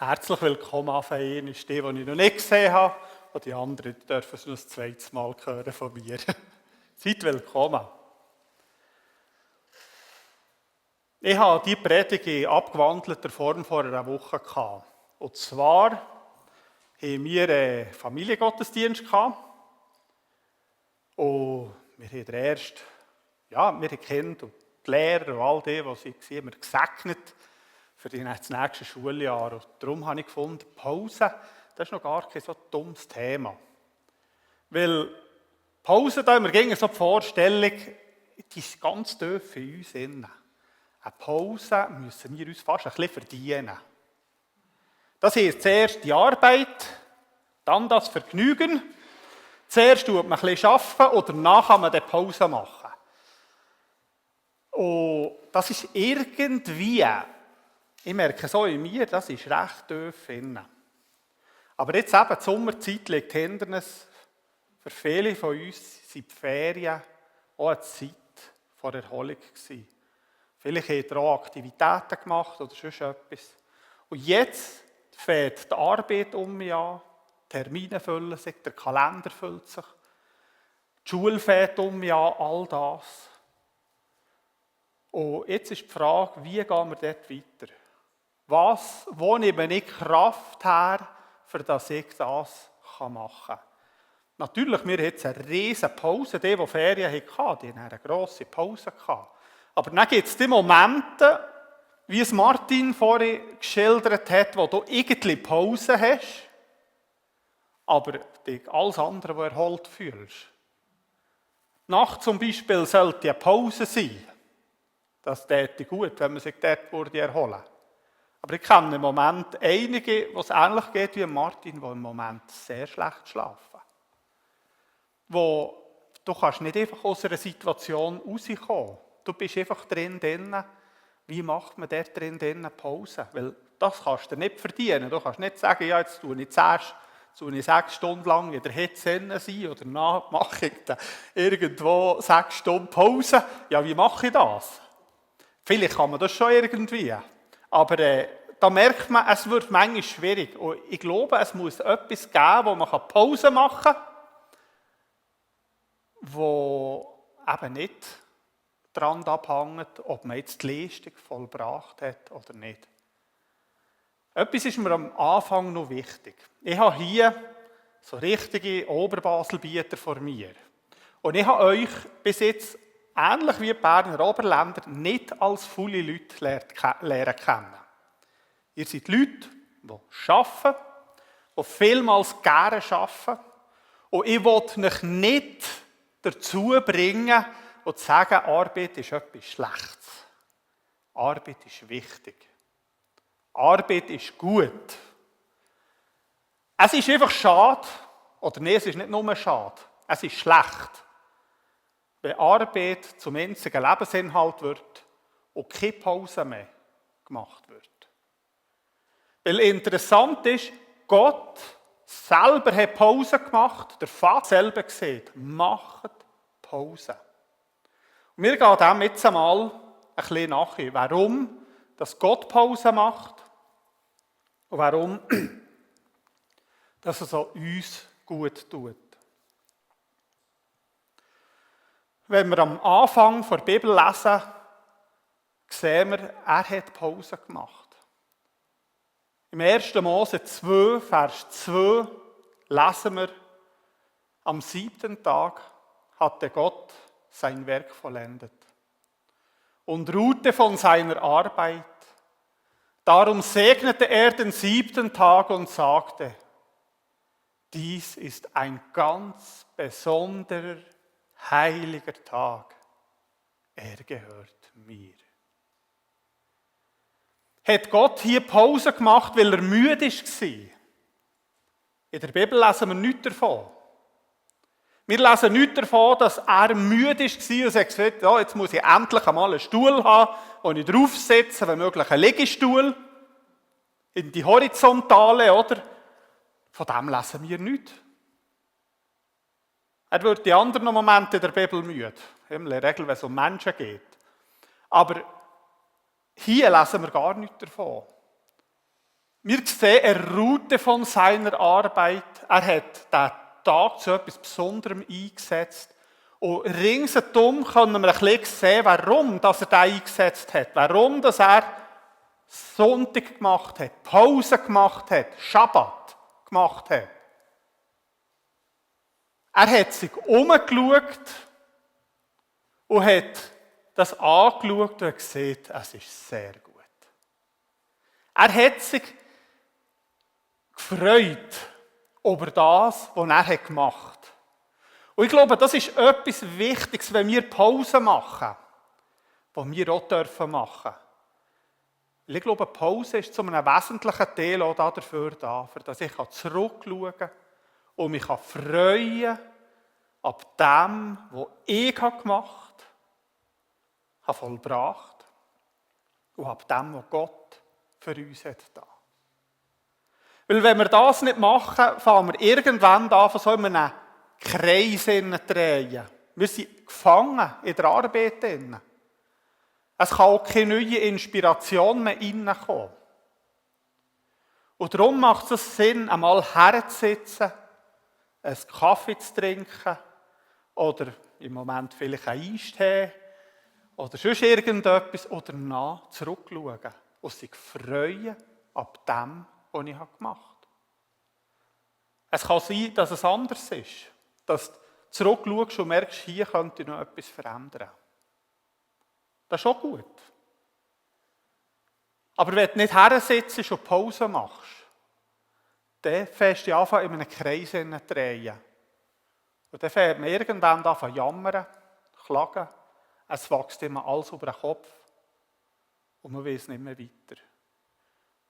Herzlich willkommen an einen, ist die ich noch nicht gesehen habe. Und die anderen dürfen es noch ein zweites Mal hören von mir. Seid willkommen. Ich habe diese Predigt in abgewandelter Form vor einer Woche gehabt. Und zwar hatten wir einen Familiengottesdienst gehabt. Und wir haben den ersten, wir haben Kinder und die Lehrer und all die sie waren, gesegnet für das nächste Schuljahr. Und darum habe ich gefunden, Pause, das ist noch gar kein so dummes Thema. Weil Pause, da wir gingen so die Vorstellung, die ist ganz tief in uns drin. Eine Pause müssen wir uns fast ein bisschen verdienen. Das heisst zuerst die Arbeit, dann das Vergnügen. Zuerst tut man ein bisschen arbeiten und danach kann man die Pause machen. Und das ist irgendwie, ich merke so in mir, das ist recht tief drin. Aber jetzt eben, die Sommerzeit liegt hinter uns. Für viele von uns sind die Ferien auch eine Zeit vor Erholung gewesen. Vielleicht habt ihr auch Aktivitäten gemacht oder sonst etwas. Und jetzt fängt die Arbeit um mich an, die Termine füllen sich, der Kalender füllt sich, die Schule fängt um mich an, all das. Und jetzt ist die Frage, wie gehen wir dort weiter? Wo nehme ich Kraft her, für dass ich das machen kann? Natürlich, wir hatten jetzt eine riesige Pause. Die Ferien hatten, die hatten eine grosse Pause gehabt. Aber dann gibt es die Momente, wie es Martin vorhin geschildert hat, wo du irgendwie Pause hast, aber dich alles andere, was erholt fühlst. Die Nacht zum Beispiel sollte eine Pause sein. Das täte gut, wenn man sich dort erholen würde. Aber ich kenne im Moment einige, wo es ähnlich geht wie Martin, die im Moment sehr schlecht schlafen. Wo du kannst nicht einfach aus einer Situation rauskommen. Du bist einfach drin. Wie macht man dort drin Pause? Weil das kannst du nicht verdienen. Du kannst nicht sagen, ja, jetzt tue ich 6 Stunden lang in der Hitze sein oder danach mache ich dann irgendwo 6 Stunden Pause. Ja, wie mache ich das? Vielleicht kann man das schon irgendwie. Aber da merkt man, es wird manchmal schwierig. Und ich glaube, es muss etwas geben, wo man Pause machen kann, wo eben nicht daran abhängt, ob man jetzt die Leistung vollbracht hat oder nicht. Etwas ist mir am Anfang noch wichtig. Ich habe hier so richtige Oberbaselbieter vor mir. Und ich habe euch bis jetzt, ähnlich wie die Berner Oberländer, nicht als volle Leute lernen kennen. Ihr seid Leute, die arbeiten, die vielmals gerne arbeiten. Und ich will euch nicht dazu bringen, und zu sagen, Arbeit ist etwas Schlechtes. Arbeit ist wichtig. Arbeit ist gut. Es ist einfach schade, oder nein, es ist nicht nur schade, es ist schlecht, wenn Arbeit zum einzigen Lebensinhalt wird und keine Pause mehr gemacht wird. Weil interessant ist, Gott selber hat Pause gemacht, der Vater selber gesagt, macht Pause. Und wir gehen dem jetzt einmal ein bisschen nachher, warum dass Gott Pause macht und warum dass er so uns gut tut. Wenn wir am Anfang der Bibel lesen, sehen wir, er hat Pause gemacht. Im 1. Mose 2, Vers 2 lesen wir, am 7. Tag hatte Gott sein Werk vollendet und ruhte von seiner Arbeit. Darum segnete er den 7. Tag und sagte, dies ist ein ganz besonderer, heiliger Tag. Er gehört mir. Hat Gott hier Pause gemacht, weil er müde war? In der Bibel lesen wir nichts davon. Wir lesen nichts davon, dass er müde war und sagt, ja, jetzt muss ich endlich einmal einen Stuhl haben, wo ich draufsetze, wenn möglich einen Liegestuhl, in die Horizontale, oder? Von dem lesen wir nichts. Er wird in anderen Momenten in der Bibel müde, in der Regel, wenn es um Menschen geht. Aber hier lesen wir gar nichts davon. Wir sehen eine Route von seiner Arbeit. Er hat den Tag zu etwas Besonderem eingesetzt. Und ringsherum können wir ein bisschen sehen, warum dass er den eingesetzt hat. Warum dass er Sonntag gemacht hat, Pause gemacht hat, Schabbat gemacht hat. Er hat sich umgeschaut und hat das angeschaut und gesehen, es ist sehr gut. Er hat sich gefreut über das, was er gemacht hat. Und ich glaube, das ist etwas Wichtiges, wenn wir Pause machen, was wir auch dürfen machen. Ich glaube, Pause ist zu einem wesentlichen Teil auch dafür da, für dass ich zurückschauen kann und mich freuen kann ab dem, was ich gemacht habe, vollbracht und ab dem, was Gott für uns hat da. Weil wenn wir das nicht machen, fangen wir irgendwann an, von so einem Kreis zu drehen. Wir sind gefangen in der Arbeit. Es kann auch keine neue Inspiration mehr reinkommen. Und darum macht es Sinn, einmal herzusitzen, einen Kaffee zu trinken oder im Moment vielleicht einen Eistee oder sonst irgendetwas oder nach zurückschauen und sich freuen ab dem, was ich gemacht habe. Es kann sein, dass es anders ist. Dass du zurückschaust und merkst, hier könnte ich noch etwas verändern. Das ist auch gut. Aber wenn du nicht hersitzt und Pause machst, dann fängst du an, in einem Kreis zu drehen. Und dann fängt man irgendwann an zu jammern, klagen. Es wächst immer alles über den Kopf. Und man weiß nicht mehr weiter.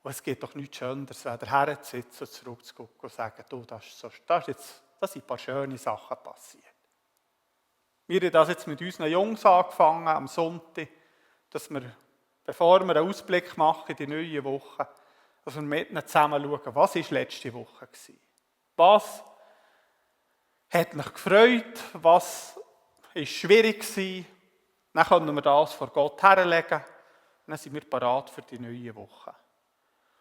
Und es gibt doch nichts Schöneres, wenn der Herr sitzt und zurückzugucken und sagt, du, da sind ein paar schöne Sachen passiert. Wir haben das jetzt mit unseren Jungs angefangen am Sonntag, dass wir, bevor wir einen Ausblick machen in die neue Woche, dass wir mit ihnen zusammen schauen, was war letzte Woche gewesen. Was hat mich gefreut, was war schwierig gewesen. Dann können wir das vor Gott herlegen und dann sind wir bereit für die neue Woche.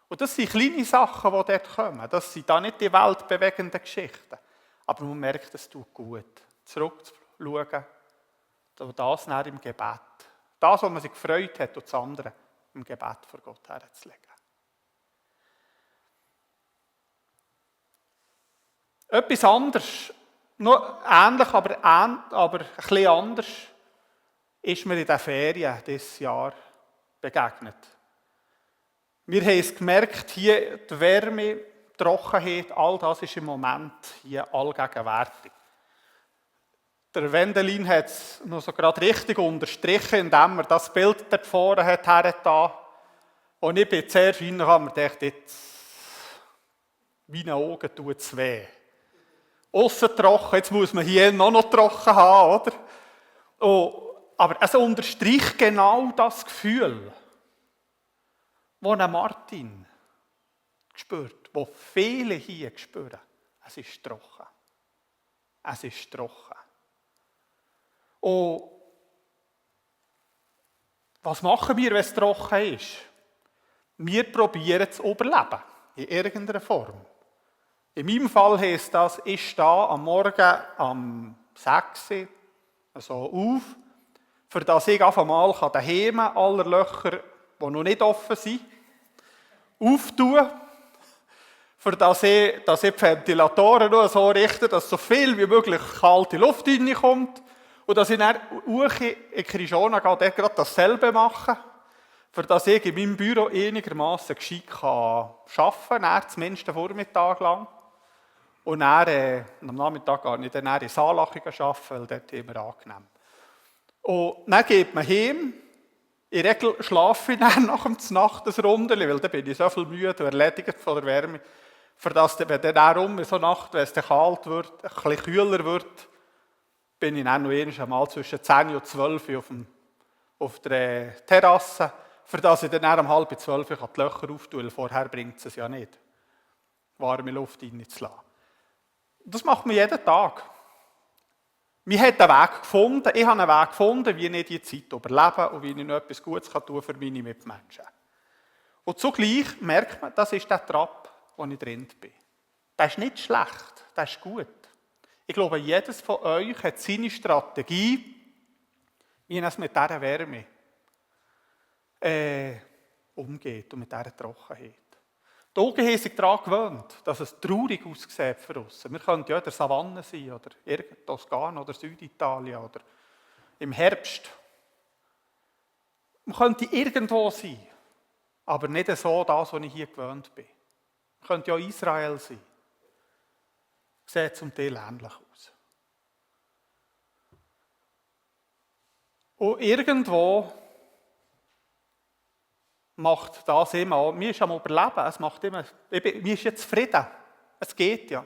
Und das sind kleine Sachen, die dort kommen. Das sind da nicht die weltbewegenden Geschichten. Aber man merkt, es tut gut. Zurückzuschauen, das dann im Gebet. Das, was man sich gefreut hat, und das andere im Gebet vor Gott herzulegen. Etwas anderes, noch ähnlich, aber ein bisschen anders, ist mir in den Ferien dieses Jahr begegnet. Wir haben es gemerkt, hier die Wärme, die Trockenheit, all das ist im Moment hier allgegenwärtig. Der Wendelin hat es noch so gerade richtig unterstrichen, indem er das Bild dort vorne hat hergetan. Und ich bin zuerst rein und habe mir gedacht, jetzt, meine Augen tun es weh. Aussen trocken, jetzt muss man hier noch trocken haben, oder? Aber es unterstreicht genau das Gefühl, das Martin spürt, das viele hier spüren. Es ist trocken. Es ist trocken. Und was machen wir, wenn es trocken ist? Wir probieren zu überleben, in irgendeiner Form. In meinem Fall heisst das, ich stehe am Morgen um 6 Uhr so auf, für das ich auf einmal daheim alle Löcher, die noch nicht offen sind, auftun, für das ich die Ventilatoren nur so richte, dass so viel wie möglich kalte Luft reinkommt und dass ich dann in Krishona dort gerade dasselbe mache, für das ich in meinem Büro einigermaßen gescheit arbeiten kann, zumindest den Vormittag lang. Und dann, am Nachmittag gehe ich dann in Saalachen arbeiten, weil dort immer angenehm. Und dann geht man heim. In der Regel schlafe ich dann nach der Nacht ein Rundeli, weil dann bin ich so viel müde und erledigt von der Wärme. Für das, wenn dann so Nacht, wenn es dann kalt wird, ein bisschen kühler wird, bin ich dann noch einmal zwischen 10 und 12 Uhr auf der Terrasse, für das ich dann um 11:30 die Löcher auftue, weil vorher bringt es ja nicht, warme Luft reinzulassen. Das macht man jeden Tag. Wir haben einen Weg gefunden, ich habe einen Weg gefunden, wie ich diese Zeit überlebe und wie ich noch etwas Gutes tun kann für meine Mitmenschen. Und zugleich merkt man, das ist der Trab, wo ich drin bin. Der ist nicht schlecht, der ist gut. Ich glaube, jedes von euch hat seine Strategie, wie er es mit dieser Wärme umgeht und mit dieser Trockenheit. Die Augen haben sich daran gewöhnt, dass es traurig aussieht für uns. Wir könnten ja in der Savanne sein, oder in Toskana oder Süditalien, oder im Herbst. Man könnte irgendwo sein, aber nicht so das, was ich hier gewöhnt bin. Man könnte ja Israel sein. Sieht zum Teil ähnlich aus. Und irgendwo macht das immer auch, mir ist am Überleben, es macht immer, mir ist jetzt zufrieden, es geht ja.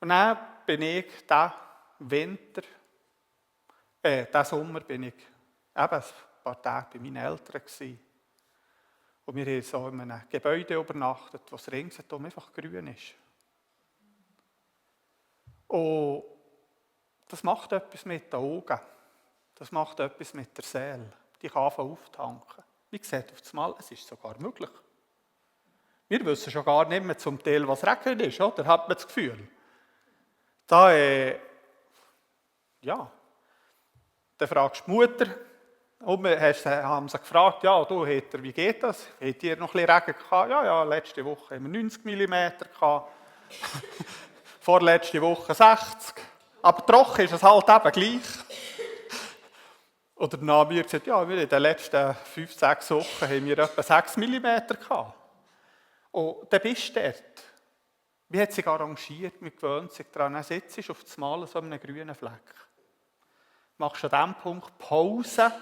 Und dann bin ich diesen Winter, diesen Sommer bin ich eben ein paar Tage bei meinen Eltern gewesen. Und wir haben so in einem Gebäude übernachtet, das ringsherum einfach grün ist. Und das macht etwas mit den Augen. Das macht etwas mit der Seele. Die kann anfangen auftanken. Wie gesagt, auf das Mal, es ist sogar möglich. Wir wissen schon gar nicht mehr zum Teil, was Regen ist, oder? Hat man das Gefühl. Da, ja. Dann fragst du die Mutter, und haben sie gefragt, ja, du, wie geht das? Habt ihr noch ein bisschen Regen gehabt? Ja, letzte Woche haben wir 90 mm gehabt. Vorletzte Woche 60. Aber trocken ist es halt eben gleich. Oder dann haben wir gesagt, ja, wir in den letzten 5-6 Wochen haben wir etwa 6 mm gehabt. Und dann bist du dort. Wie hat sich arrangiert, man gewöhnt sich daran, dann sitzt du auf das Mal so einem grünen Fleck. Machst an diesem Punkt Pause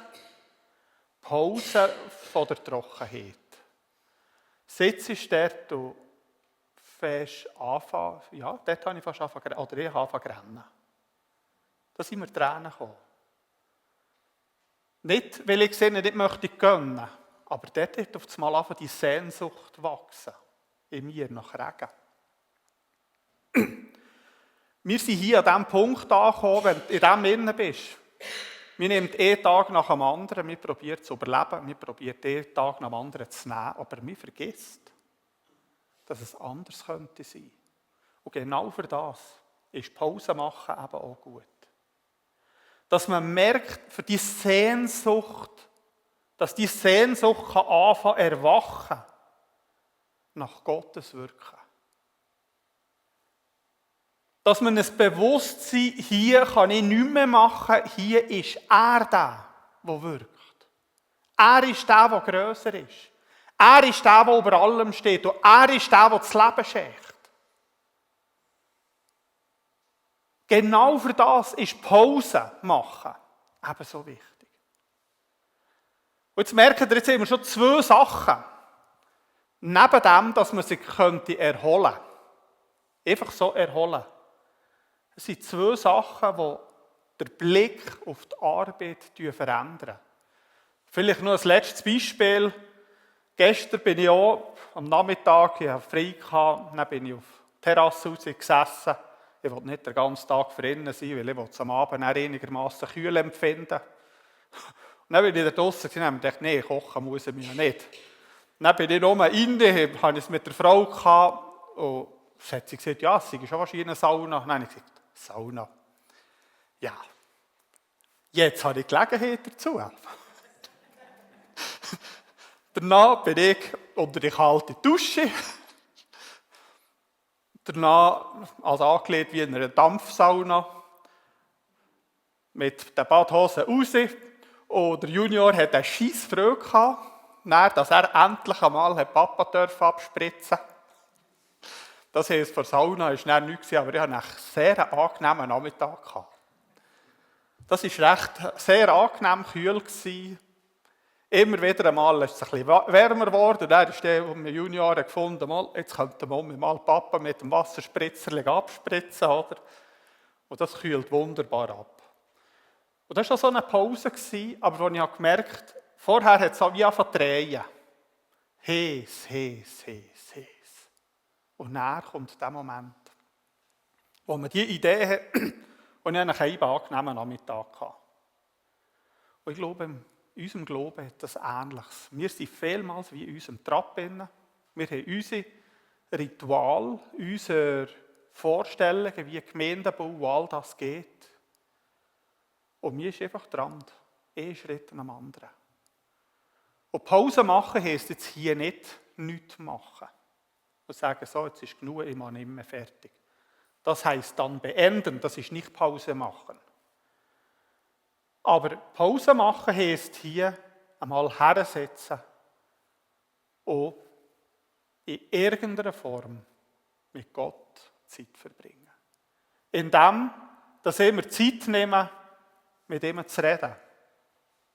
von der Trockenheit. Sitzt dort und fährst anfangen, ja, dort habe ich fast angefangen, oder ich habe angefangen zu rennen. Da sind mir Tränen gekommen. Nicht, weil ich sie nicht möchte gönnen, aber dort hat auf einmal angefangen, die Sehnsucht wachsen. In mir nach Regen. Wir sind hier an diesem Punkt angekommen, wenn du in dem innen bist. Wir nehmen einen Tag nach dem anderen, wir probieren zu überleben, wir probieren einen Tag nach dem anderen zu nehmen, aber wir vergessen, dass es anders könnte sein. Und genau für das ist Pause machen eben auch gut. Dass man merkt, für die Sehnsucht, dass die Sehnsucht kann anfangen erwachen nach Gottes Wirken. Dass man ein Bewusstsein, hier kann ich nichts mehr machen, hier ist er der wirkt. Er ist der grösser ist. Er ist der über allem steht. Und er ist der das Leben schenkt. Genau für das ist Pause machen ebenso wichtig. Und jetzt merkt ihr, jetzt haben wir schon 2 Sachen. Neben dem, dass man sich erholen könnte. Einfach so erholen. Es sind 2 Sachen, die den Blick auf die Arbeit verändern. Vielleicht noch ein letztes Beispiel. Gestern bin ich auch am Nachmittag, ich hatte frei, dann bin ich auf der Terrasse raus gesessen. Ich wollte nicht den ganzen Tag für innen sein, weil ich am Abend einigermaßen kühl empfinden. Und dann bin ich da draussen und dachte, nee, kochen muss ich mich ja nicht. Und dann bin ich nur rein, habe es mit der Frau gehabt, und sie hat gesagt, ja, es ist schon wahrscheinlich eine Sauna. Dann habe ich gesagt, Sauna. Ja, jetzt habe ich Gelegenheit dazu. Danach bin ich unter die kalte Dusche. Danach also angelegt wie in einer Dampfsauna. Mit den Badhosen raus. Und der Junior hatte eine Scheissfreude gehabt, dass er endlich einmal Papa abspritzen durfte. Das heisst, vor der Sauna war nichts, aber ich hatte einen sehr angenehmen Nachmittag gehabt. Das war recht sehr angenehm kühl. Immer wieder einmal ist es ein bisschen wärmer geworden. Dann ist der Junior gefunden, jetzt könnte man mal Papa mit dem Wasserspritzer abspritzen. Oder? Und das kühlt wunderbar ab. Und das war so eine Pause, aber wo ich gemerkt habe, vorher hat es wie angefangen zu drehen. Heiß. Und dann kommt der Moment, wo man die Idee hat, und ich einen angenehmen Nachmittag hatte. Und ich glaube, in unserem Glauben hat das Ähnliches. Wir sind vielmals wie in unserem Trab. Wir haben unsere Ritual, unsere Vorstellungen, wie Gemeindebau und all das geht. Und mir ist einfach dran, ein Schritt nach dem anderen. Und Pause machen heisst jetzt hier nicht nichts machen. Und sagen, so, jetzt ist genug, ich mache nicht mehr fertig. Das heisst dann beenden, das ist nicht Pause machen. Aber Pause machen heisst hier einmal hersetzen und in irgendeiner Form mit Gott Zeit verbringen. Indem, dass wir Zeit nehmen, mit ihm zu reden.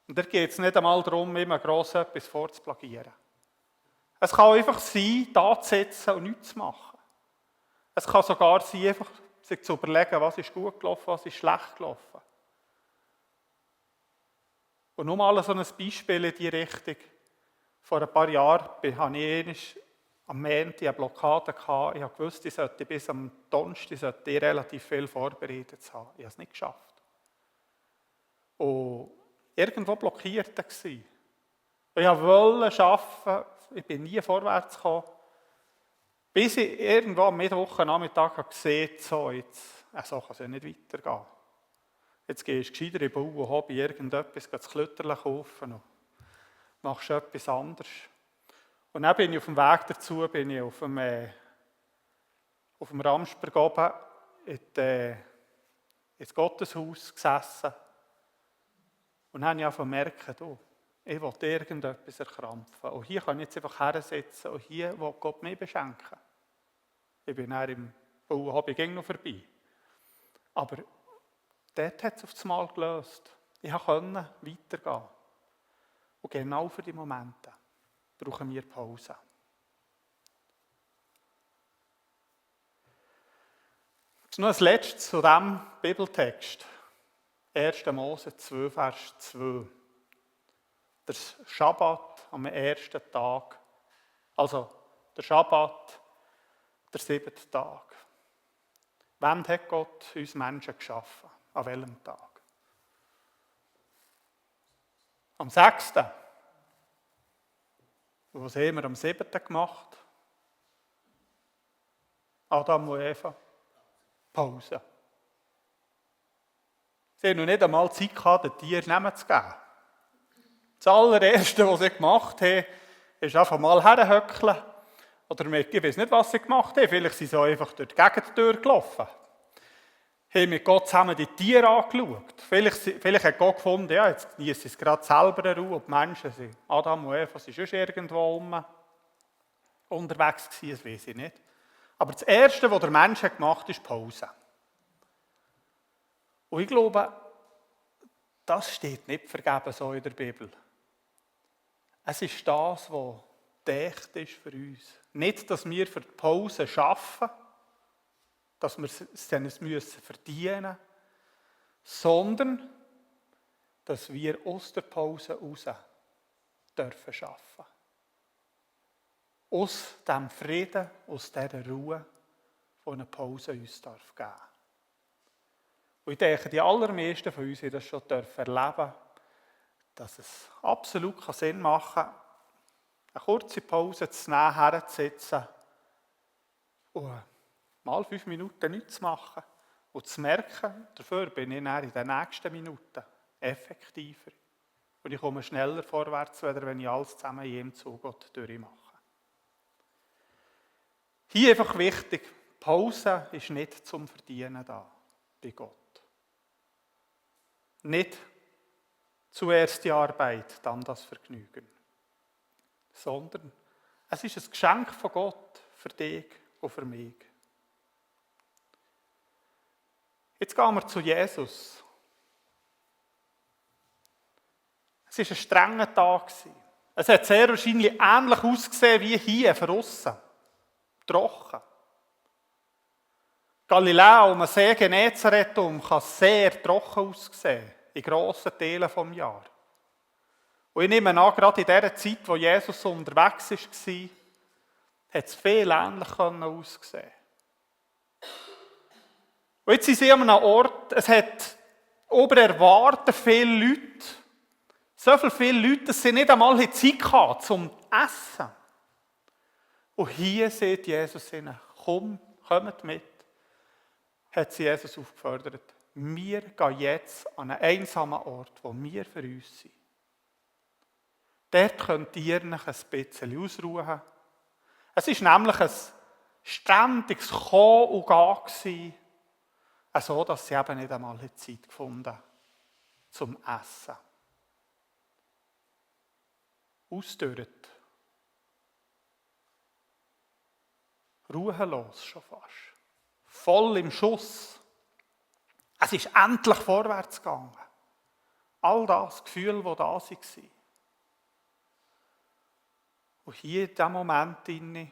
Und da geht es nicht einmal darum, immer gross etwas vorzuplagieren. Es kann einfach sein, da zu sitzen und nichts zu machen. Es kann sogar sein, einfach sich zu überlegen, was ist gut gelaufen, was ist schlecht gelaufen. Und nur mal so ein Beispiel in diese Richtung. Vor ein paar Jahren hatte ich am Montag eine Blockade. Ich wusste, ich sollte bis am Donnerstag relativ viel vorbereitet haben. Ich habe es nicht geschafft. Und irgendwo blockiert war. Ich wollte arbeiten, ich bin nie vorwärts gekommen. Bis ich irgendwo am Mittwochnachmittag gesehen habe, so kann es ja nicht weitergehen. Jetzt gehst du gescheiter in Bau und Hobby irgendetwas, das Klötterchen kaufen und machst etwas anderes. Und dann bin ich auf dem Weg dazu, bin ich auf dem Ramsberg oben ins Gotteshaus gesessen. Und dann habe ich gemerkt, ich will irgendetwas erkrampfen. Und hier kann ich jetzt einfach hersetzen und hier will Gott mich beschenken. Ich bin dann im Bau und Hobby ging noch vorbei. Aber dort hat es auf das Mal gelöst. Ich konnte weitergehen. Und genau für die Momente brauchen wir Pause. Jetzt noch ein letztes zu diesem Bibeltext. 1. Mose 2, Vers 2. Der Schabbat am ersten Tag. Also der Schabbat, der 7. Tag. Wann hat Gott uns Menschen geschaffen? An welchem Tag? Am 6. Und was haben wir am 7. gemacht? Adam und Eva. Pause. Sie haben noch nicht einmal Zeit gehabt, den Tieren Namen zu geben. Das allererste, was sie gemacht haben, ist einfach mal herhöckeln. Oder ich weiß nicht, was sie gemacht haben. Vielleicht sind sie einfach durch die Gegentür gelaufen. Haben mit Gott zusammen die Tiere angeschaut. Vielleicht hat Gott gefunden, ja, jetzt genießen sie es gerade selber in Ruhe. Und die Menschen sind, Adam und Eva, sind schon irgendwo unterwegs gewesen, das weiß ich nicht. Aber das Erste, was der Mensch gemacht hat, ist Pause. Und ich glaube, das steht nicht vergeben so in der Bibel. Es ist das, was gedacht ist für uns. Nicht, dass wir für die Pause arbeiten, dass wir es dann verdienen müssen, sondern dass wir aus der Pause raus dürfen arbeiten. Aus dem Frieden, aus dieser Ruhe, die eine Pause uns geben darf. Und ich denke, die allermeisten von uns haben das schon erleben, dass es absolut Sinn machen kann, eine kurze Pause zu nehmen, herzusitzen und mal 5 Minuten nichts zu machen und zu merken, dafür bin ich dann in den nächsten Minuten effektiver. Und ich komme schneller vorwärts, wenn ich alles zusammen in jedem Zug durchmache. Hier einfach wichtig, Pause ist nicht zum Verdienen da bei Gott. Nicht zuerst die Arbeit, dann das Vergnügen. Sondern es ist ein Geschenk von Gott für dich und für mich. Jetzt gehen wir zu Jesus. Es war ein strenger Tag. Es hat sehr wahrscheinlich ähnlich ausgesehen wie hier draussen. Trocken. Galiläa um den See Genezareth kann sehr trocken aussehen, in grossen Teilen des Jahres. Und ich nehme an, gerade in der Zeit, wo Jesus unterwegs war, hat es viel ähnlich aussehen. Und jetzt sind sie an einem Ort, es hat über Erwarten viele Leute, So viele Leute, dass sie nicht einmal Zeit hatten zum Essen. Und hier sieht Jesus ihnen, kommt mit, hat sie Jesus aufgefordert. Wir gehen jetzt an einen einsamen Ort, wo wir für uns sind. Dort könnt ihr euch ein bisschen ausruhen. Es war nämlich ein ständiges Kommen und Gehen, so dass sie eben nicht einmal Zeit gefunden haben zum Essen. Ausdauert. Ruhelos schon fast. Voll im Schuss. Es ist endlich vorwärts gegangen. All das Gefühl, das da war. Und hier in diesem Moment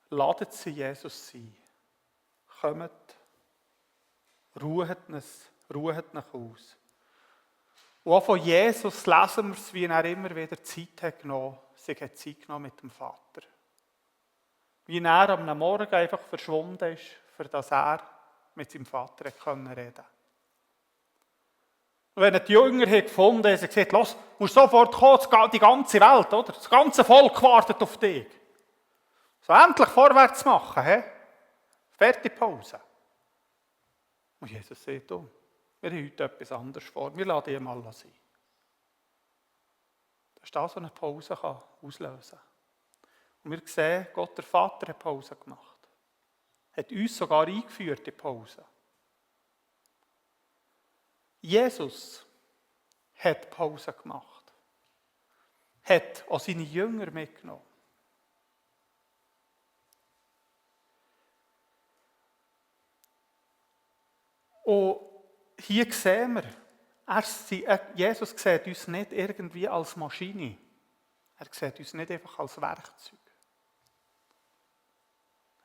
laden sie Jesus ein. Kommt, ruhet euch aus. Und auch von Jesus lesen wir es, wie er immer wieder Zeit hat genommen. Sie hat Zeit genommen mit dem Vater. Wie er am Morgen einfach verschwunden ist, für das er mit seinem Vater reden konnte. Und wenn er die Jünger gefunden hat, haben sie gesagt, los, du musst sofort kommen, die ganze Welt, oder? Das ganze Volk wartet auf dich. So endlich vorwärts machen, he? Fertig Pause. Und Jesus sagt, wir haben heute etwas anderes vor, wir lassen die mal sein. Dass das so eine Pause auslösen kann. Und wir sehen, Gott, der Vater, hat Pause gemacht. Hat uns sogar eingeführt in die Pause. Jesus hat Pause gemacht. Hat auch seine Jünger mitgenommen. Und hier sehen wir, Jesus sieht uns nicht irgendwie als Maschine. Er sieht uns nicht einfach als Werkzeug.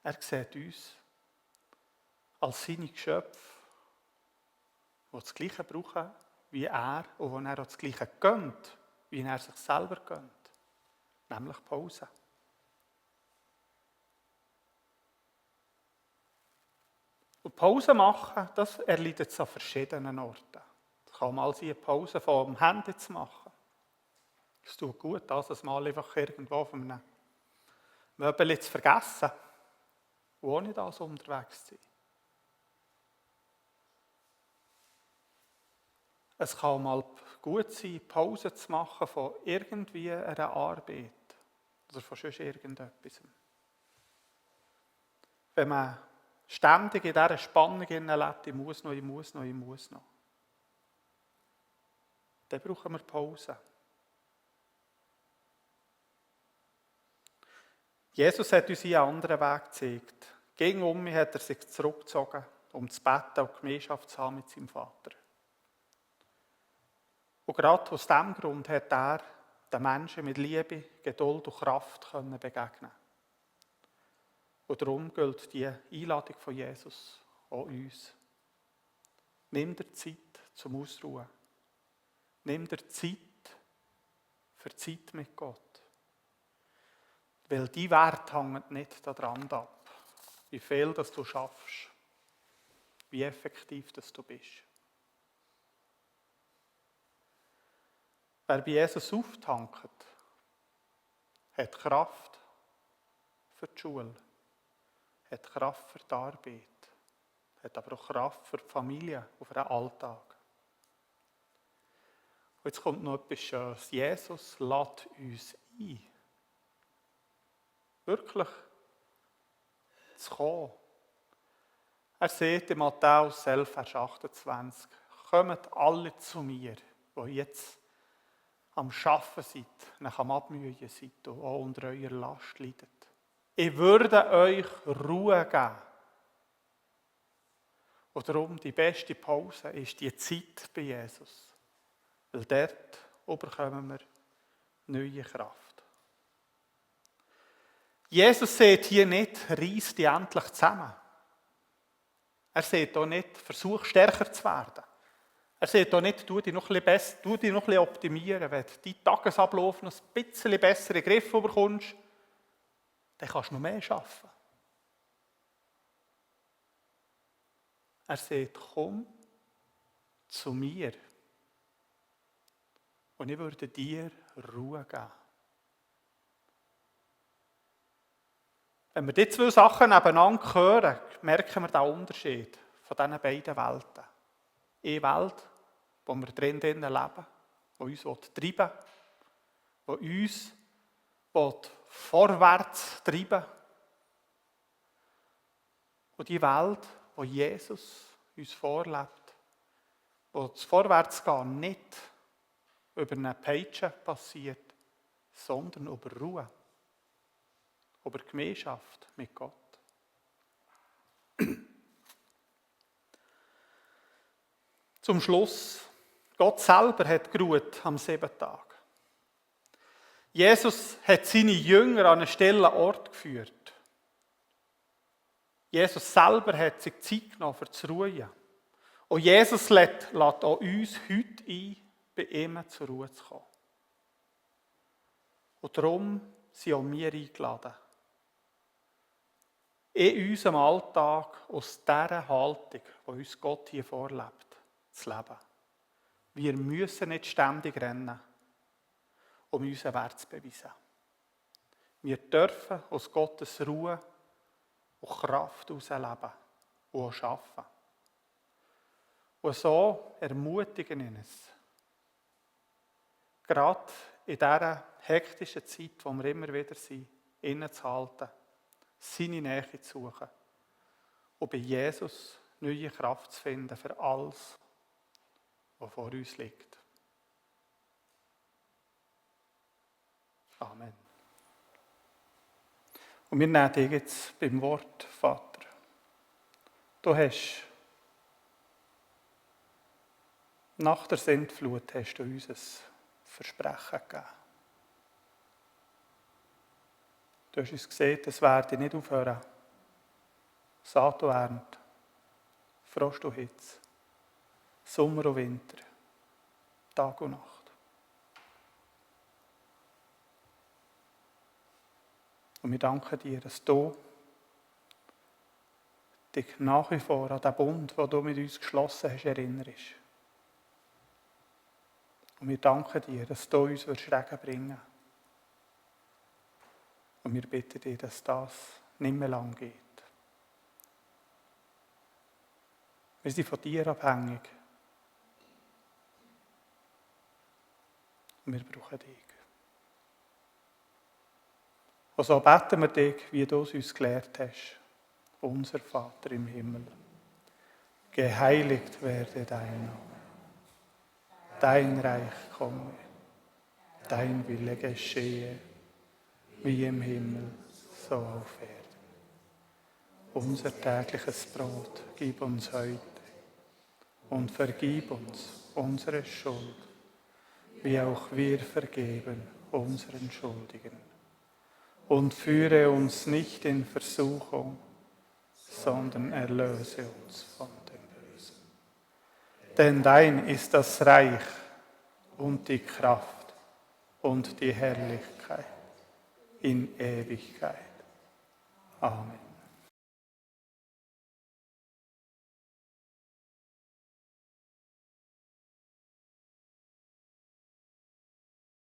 Er sieht uns als seine Geschöpfe, die das Gleiche brauchen wie er und wo er auch das Gleiche gönnt, wie er sich selber gönnt. Nämlich Pause. Und Pause machen, das erleidet es an verschiedenen Orten. Es kann mal sein, eine Pause vom Handy zu machen. Es tut gut, das mal einfach irgendwo auf einem Möbel zu vergessen. Und ohne das unterwegs zu sein. Es kann mal gut sein, Pause zu machen von irgendwie einer Arbeit oder von sonst irgendetwas. Wenn man ständig in dieser Spannung lebt, ich muss noch, dann brauchen wir Pause. Jesus hat uns einen anderen Weg gezeigt. Gegen hat er sich zurückgezogen, um zu beten und Gemeinschaft zu haben mit seinem Vater. Und gerade aus diesem Grund hat er den Menschen mit Liebe, Geduld und Kraft begegnen. Und darum gilt die Einladung von Jesus auch uns. Nimm dir Zeit zum Ausruhen. Nimm dir Zeit für Zeit mit Gott. Weil dein Wert hängt nicht daran ab, wie viel das du schaffst, wie effektiv das du bist. Wer bei Jesus auftankt, hat Kraft für die Schule, hat Kraft für die Arbeit, hat aber auch Kraft für die Familie und für den Alltag. Und jetzt kommt noch etwas Schönes. Jesus lädt uns ein, wirklich zu kommen. Er sagt in Matthäus 11, Vers 28, kommt alle zu mir, die jetzt am Arbeiten seid, nach am Abmühen seid und auch unter eurer Last leidet. Ich würde euch Ruhe geben. Und darum die beste Pause ist die Zeit bei Jesus. Weil dort bekommen wir neue Kraft. Jesus sagt hier nicht, reiss dich endlich zusammen. Er sagt auch nicht, versuch stärker zu werden. Er sagt auch nicht, tu dich noch ein bisschen optimieren. Wenn du deinen Tagesablauf noch ein bisschen besser in den Griff bekommst, dann kannst du noch mehr arbeiten. Er sagt, komm zu mir. und ich würde dir Ruhe geben. Wenn wir die zwei Sachen nebeneinander hören, merken wir den Unterschied von diesen beiden Welten. Eine Welt, wo wir drinnen leben, die uns treiben will, die uns vorwärts treiben will. Und die Welt, wo Jesus uns vorlebt, wo das Vorwärtsgehen nicht über eine Peitsche passiert, sondern über Ruhe, über Gemeinschaft mit Gott. Zum Schluss, Gott selber hat geruht am 7. Tag. Jesus hat seine Jünger an einen stillen Ort geführt. Jesus selber hat sich Zeit genommen, für zu ruhen. Und Jesus lädt auch uns heute ein, bei ihm zur Ruhe zu kommen. Und darum sind auch wir eingeladen, in unserem Alltag aus dieser Haltung, die uns Gott hier vorlebt, zu leben. Wir müssen nicht ständig rennen, um unseren Wert zu beweisen. Wir dürfen aus Gottes Ruhe und Kraft heraus leben und auch arbeiten. Und so ermutigen wir uns, gerade in dieser hektischen Zeit, wo wir immer wieder sind, innezuhalten, seine Nähe zu suchen und bei Jesus neue Kraft zu finden für alles, was vor uns liegt. Amen. Und wir nehmen dich jetzt beim Wort, Vater. Du hast nach der Sintflut hast du uns ein Versprechen gegeben. Du hast uns gesehen, es werde nicht aufhören. Saat und Ernte, Frost und Hitze, Sommer und Winter, Tag und Nacht. Und wir danken dir, dass du dich nach wie vor an den Bund, den du mit uns geschlossen hast, erinnerst. Und wir danken dir, dass du uns Schrecken bringen willst. Und wir bitten dich, dass das nicht mehr lang geht. Wir sind von dir abhängig. Und wir brauchen dich. Und so beten wir dich, wie du es uns gelehrt hast. Unser Vater im Himmel, geheiligt werde dein Name. Dein Reich komme, dein Wille geschehe, wie im Himmel, so auf Erden. Unser tägliches Brot gib uns heute und vergib uns unsere Schuld, wie auch wir vergeben unseren Schuldigen. Und führe uns nicht in Versuchung, sondern erlöse uns von dem Bösen. Denn dein ist das Reich und die Kraft und die Herrlichkeit in Ewigkeit. Amen.